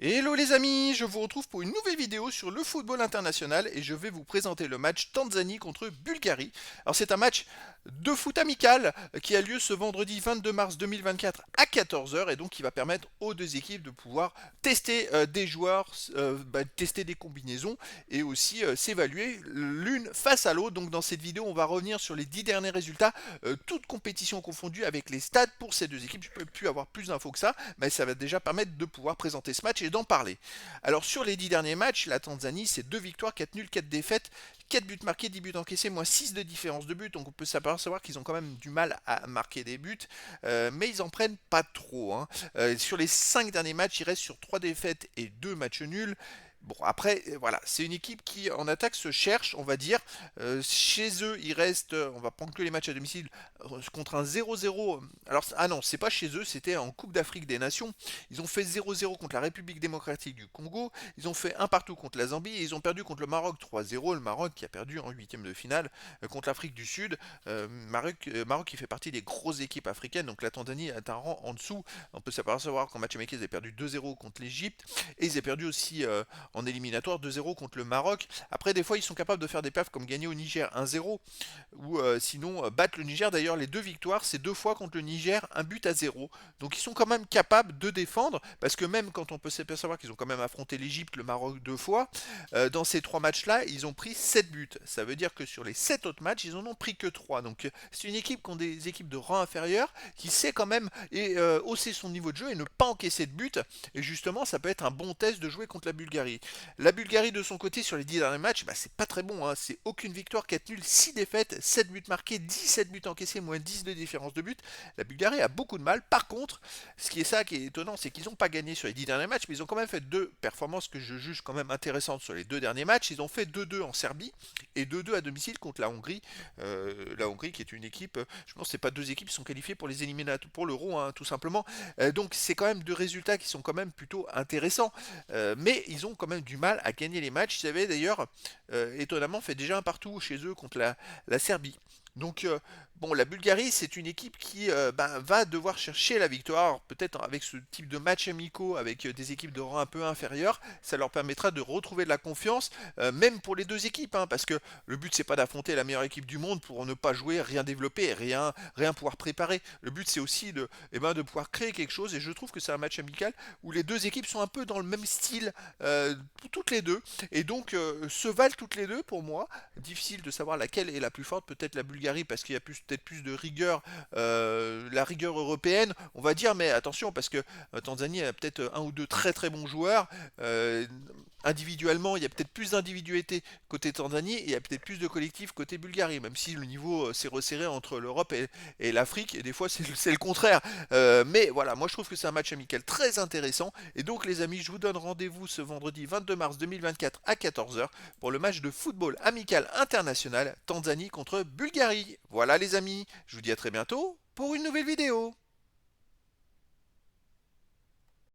Hello les amis, je vous retrouve pour une nouvelle vidéo sur le football international et je vais vous présenter le match Tanzanie contre Bulgarie. Alors c'est un match de foot amical qui a lieu ce vendredi 22 mars 2024 à 14 heures et donc qui va permettre aux deux équipes de pouvoir tester des joueurs, tester des combinaisons et aussi s'évaluer l'une face à l'autre. Donc dans cette vidéo on va revenir sur les 10 derniers résultats, toutes compétitions confondues avec les stats pour ces deux équipes. Je ne peux plus avoir plus d'infos que ça, mais ça va déjà permettre de pouvoir présenter ce match et d'en parler. Alors sur les 10 derniers matchs, la Tanzanie c'est 2 victoires, 4 nuls, 4 défaites, 4 buts marqués, 10 buts encaissés, moins 6 de différence de but, donc on peut s'apercevoir qu'ils ont quand même du mal à marquer des buts, mais ils en prennent pas trop, hein. Sur les 5 derniers matchs, ils restent sur 3 défaites et 2 matchs nuls. Bon, après, voilà, c'est une équipe qui en attaque se cherche, on va dire. Chez eux, il reste, on va prendre que les matchs à domicile, contre un 0-0. Alors, ah non, c'est pas chez eux, c'était en Coupe d'Afrique des Nations. Ils ont fait 0-0 contre la République démocratique du Congo. Ils ont fait un partout contre la Zambie. Et ils ont perdu contre le Maroc 3-0. Le Maroc qui a perdu en huitième de finale contre l'Afrique du Sud. Maroc qui fait partie des grosses équipes africaines. Donc la Tanzanie est un rang en dessous. On peut s'apercevoir qu'en match amical, ils avaient perdu 2-0 contre l'Égypte. Et ils avaient perdu aussi en éliminatoire 2-0 contre le Maroc. Après, des fois, ils sont capables de faire des perfs comme gagner au Niger 1-0 ou sinon battre le Niger. D'ailleurs, les deux victoires, c'est deux fois contre le Niger, un but à zéro. Donc ils sont quand même capables de défendre, parce que même quand on peut s'apercevoir qu'ils ont quand même affronté l'Égypte, le Maroc deux fois, dans ces trois matchs-là, ils ont pris 7 buts. Ça veut dire que sur les 7 autres matchs, ils en ont pris que 3. Donc c'est une équipe qui ont des équipes de rang inférieur, qui sait quand même hausser son niveau de jeu et ne pas encaisser de buts. Et justement, ça peut être un bon test de jouer contre la Bulgarie. La Bulgarie, de son côté, sur les 10 derniers matchs, bah, c'est pas très bon, hein. C'est aucune victoire, 4 nuls, 6 défaites, 7 buts marqués, 17 buts encaissés, moins 10 de différence de but. La Bulgarie a beaucoup de mal. Par contre, ce qui est ça qui est étonnant, c'est qu'ils n'ont pas gagné sur les 10 derniers matchs, mais ils ont quand même fait deux performances que je juge quand même intéressantes sur les deux derniers matchs. Ils ont fait 2-2 en Serbie et 2-2 à domicile contre la Hongrie. La Hongrie qui est une équipe, je pense que c'est pas deux équipes qui sont qualifiées pour les éliminatoires, pour l'Euro, hein, tout simplement. Donc c'est quand même deux résultats qui sont quand même plutôt intéressants. Mais ils ont quand même du mal à gagner les matchs. Ils avaient d'ailleurs étonnamment fait déjà un partout chez eux contre la Serbie. Donc bon, la Bulgarie, c'est une équipe qui va devoir chercher la victoire, peut-être avec ce type de match amicaux, avec des équipes de rang un peu inférieur, ça leur permettra de retrouver de la confiance, même pour les deux équipes, hein, parce que le but c'est pas d'affronter la meilleure équipe du monde pour ne pas jouer, rien développer, rien pouvoir préparer. Le but c'est aussi de pouvoir créer quelque chose, et je trouve que c'est un match amical où les deux équipes sont un peu dans le même style, toutes les deux, et donc se valent toutes les deux pour moi. Difficile de savoir laquelle est la plus forte, peut-être la Bulgarie parce qu'il y a peut-être plus de rigueur, la rigueur européenne, on va dire, mais attention parce que Tanzanie a peut-être un ou deux très très bons joueurs. Individuellement, il y a peut-être plus d'individualité côté Tanzanie et il y a peut-être plus de collectifs côté Bulgarie, même si le niveau s'est resserré entre l'Europe et l'Afrique, et des fois c'est le contraire. Mais voilà, moi je trouve que c'est un match amical très intéressant, et donc les amis, je vous donne rendez-vous ce vendredi 22 mars 2024 à 14 heures pour le match de football amical international Tanzanie contre Bulgarie. Voilà les amis, je vous dis à très bientôt pour une nouvelle vidéo.